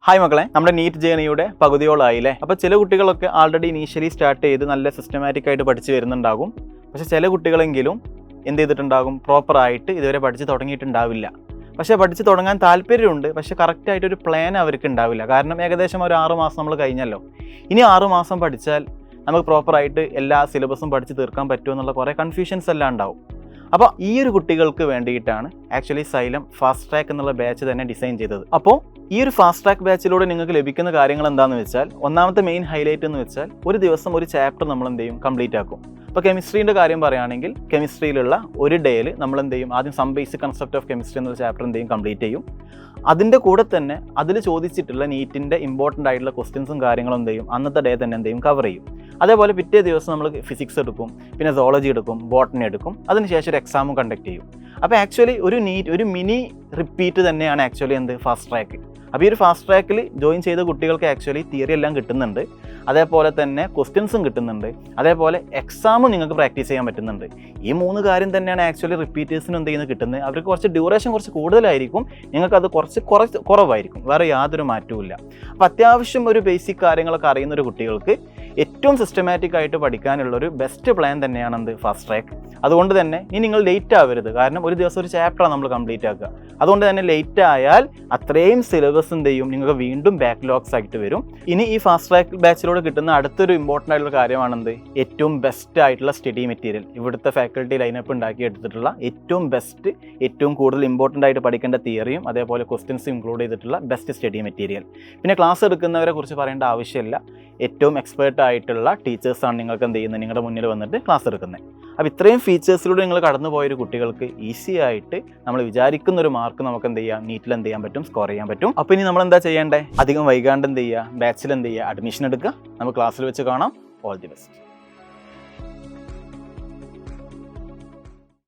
Hi മക്കളെ, നമ്മുടെ NEET ജേണിയുടെ പകുതിയോളായില്ലേ. അപ്പോൾ ചില കുട്ടികളൊക്കെ ആൾറെഡി ഇനീഷ്യലി സ്റ്റാർട്ട് ചെയ്ത് നല്ല സിസ്റ്റമാറ്റിക് ആയിട്ട് പഠിച്ച് വരുന്നുണ്ടാകും. പക്ഷേ ചില കുട്ടികളെങ്കിലും എന്ത് ചെയ്തിട്ടുണ്ടാകും, പ്രോപ്പറായിട്ട് ഇതുവരെ പഠിച്ച് തുടങ്ങിയിട്ടുണ്ടാവില്ല. പക്ഷേ പഠിച്ച് തുടങ്ങാൻ താല്പര്യമുണ്ട്, പക്ഷേ കറക്റ്റായിട്ടൊരു പ്ലാൻ അവർക്ക് ഉണ്ടാവില്ല. കാരണം ഏകദേശം ഒരു 6 മാസം നമ്മൾ കഴിഞ്ഞല്ലോ. ഇനി 6 മാസം പഠിച്ചാൽ നമുക്ക് പ്രോപ്പറായിട്ട് എല്ലാ സിലബസും പഠിച്ച് തീർക്കാൻ പറ്റുമെന്നുള്ള കുറേ കൺഫ്യൂഷൻസ് എല്ലാം ഉണ്ടാവും. അപ്പോൾ ഈ ഒരു കുട്ടികൾക്ക് വേണ്ടിയിട്ടാണ് ആക്ച്വലി സൈലം ഫാസ്റ്റ് ട്രാക്ക് എന്നുള്ള ബാച്ച് തന്നെ ഡിസൈൻ ചെയ്തത്. അപ്പോൾ ഈ ഒരു ഫാസ്റ്റ് ട്രാക്ക് ബാച്ചിലൂടെ നിങ്ങൾക്ക് ലഭിക്കുന്ന കാര്യങ്ങൾ എന്താണെന്ന് വെച്ചാൽ, ഒന്നാമത്തെ മെയിൻ ഹൈലൈറ്റ് എന്ന് വെച്ചാൽ ഒരു ദിവസം ഒരു ചാപ്റ്റർ നമ്മൾ എന്ത് ചെയ്യും, കംപ്ലീറ്റ് ആക്കും. ഇപ്പോൾ കെമിസ്ട്രീൻ്റെ കാര്യം പറയുകയാണെങ്കിൽ കെമിസ്ട്രിയിലുള്ള ഒരു ഡേയിൽ നമ്മൾ എന്ത് ചെയ്യും, ആദ്യം some basic concept of chemistry എന്നൊരു ചാപ്റ്റർ എന്ത് ചെയ്യും, കംപ്ലീറ്റ് ചെയ്യും. അതിൻ്റെ കൂടെ തന്നെ അതിൽ ചോദിച്ചിട്ടുള്ള നീറ്റിൻ്റെ ഇമ്പോർട്ടൻ്റ് ആയിട്ടുള്ള ക്വസ്റ്റ്യൻസും കാര്യങ്ങളും എന്ത് ചെയ്യും, അന്നത്തെ ഡേ തന്നെ എന്ത് ചെയ്യും, കവർ ചെയ്യും. അതേപോലെ പിറ്റേ ദിവസം നമ്മൾ ഫിസിക്സ് എടുക്കും, പിന്നെ സോളജി എടുക്കും, ബോട്ടണി എടുക്കും. അതിനുശേഷം ഒരു എക്സാമും കണ്ടക്ട് ചെയ്യും. അപ്പോൾ ആക്ച്വലി ഒരു മിനി റിപ്പീറ്റ് തന്നെയാണ് ആക്ച്വലി എന്ത്, ഫാസ്റ്റ് ട്രാക്ക്. അപ്പോൾ ഈ ഒരു ഫാസ്റ്റ് ട്രാക്കിൽ ജോയിൻ ചെയ്ത കുട്ടികൾക്ക് ആക്ച്വലി തിയറി എല്ലാം കിട്ടുന്നുണ്ട്, അതേപോലെ തന്നെ ക്വസ്റ്റ്യൻസും കിട്ടുന്നുണ്ട്, അതേപോലെ എക്സാമും നിങ്ങൾക്ക് പ്രാക്ടീസ് ചെയ്യാൻ പറ്റുന്നുണ്ട്. ഈ 3 കാര്യം തന്നെയാണ് ആക്ച്വലി റിപ്പീറ്റേഴ്സിന് എന്ത് ചെയ്യുന്നത് കിട്ടുന്നത്. അവർക്ക് കുറച്ച് ഡ്യൂറേഷൻ കുറച്ച് കൂടുതലായിരിക്കും, നിങ്ങൾക്കത് കുറച്ച് കുറവായിരിക്കും, വേറെ യാതൊരു മാറ്റവും ഇല്ല. അപ്പോൾ അത്യാവശ്യം ഒരു ബേസിക് കാര്യങ്ങളൊക്കെ അറിയുന്നൊരു കുട്ടികൾക്ക് ഏറ്റവും സിസ്റ്റമാറ്റിക് ആയിട്ട് പഠിക്കാനുള്ളൊരു ബെസ്റ്റ് പ്ലാൻ തന്നെയാണ് എന്ത്, ഫാസ്റ്റ് ട്രാക്ക്. അതുകൊണ്ട് തന്നെ ഇനി നിങ്ങൾ ലേറ്റ് ആവരുത്. കാരണം ഒരു ദിവസം ഒരു ചാപ്റ്ററാണ് നമ്മൾ കംപ്ലീറ്റ് ആക്കുക. അതുകൊണ്ട് തന്നെ ലേറ്റ് ആയാൽ അത്രയും സിലബസ് എന്ത് ചെയ്യും, നിങ്ങൾക്ക് വീണ്ടും ബാക്ക്ലോഗ്സ് ആയിട്ട് വരും. ഇനി ഈ ഫാസ്റ്റ് ട്രാക്ക് ബാച്ചിലൂടെ കിട്ടുന്ന അടുത്തൊരു ഇമ്പോർട്ടൻ്റ് ആയിട്ടുള്ള കാര്യമാണെന്ത്, ഏറ്റവും ബെസ്റ്റ് ആയിട്ടുള്ള സ്റ്റഡി മെറ്റീരിയൽ. ഇവിടുത്തെ ഫാക്കൽറ്റി ലൈനപ്പ് ഉണ്ടാക്കി എടുത്തിട്ടുള്ള ഏറ്റവും ബെസ്റ്റ്, ഏറ്റവും കൂടുതൽ ഇമ്പോർട്ടൻ്റ് ആയിട്ട് പഠിക്കേണ്ട തിയറിയും അതേപോലെ ക്വസ്റ്റ്യൻസും ഇൻക്ലൂഡ് ചെയ്തിട്ടുള്ള ബെസ്റ്റ് സ്റ്റഡി മെറ്റീരിയൽ. പിന്നെ ക്ലാസ് എടുക്കുന്നവരെ കുറിച്ച് പറയേണ്ട ആവശ്യമില്ല. ഏറ്റവും എക്സ്പേർട്ട് ആയിട്ടുള്ള ടീച്ചേഴ്സാണ് നിങ്ങൾക്ക് എന്ത് ചെയ്യുന്നത്, നിങ്ങളുടെ മുന്നിൽ വന്നിട്ട് ക്ലാസ് എടുക്കുന്നത്. അപ്പോൾ ഇത്രയും ഫീച്ചേഴ്സിലൂടെ നിങ്ങൾ കടന്നു പോയൊരു കുട്ടികൾക്ക് ഈസി ആയിട്ട് നമ്മൾ വിചാരിക്കുന്ന ഒരു മാർക്ക് നമുക്ക് എന്ത് ചെയ്യാം, നീറ്റിൽ എന്ത് ചെയ്യാൻ പറ്റും, സ്കോർ ചെയ്യാൻ പറ്റും. അപ്പോൾ ഇനി നമ്മൾ എന്താ ചെയ്യേണ്ടത്, അധികം വൈകാണ്ട് എന്ത് ചെയ്യുക, ബാച്ചിൽ എന്ത് ചെയ്യുക, അഡ്മിഷൻ എടുക്കുക. നമുക്ക് ക്ലാസ്സിൽ വെച്ച് കാണാം. All the best.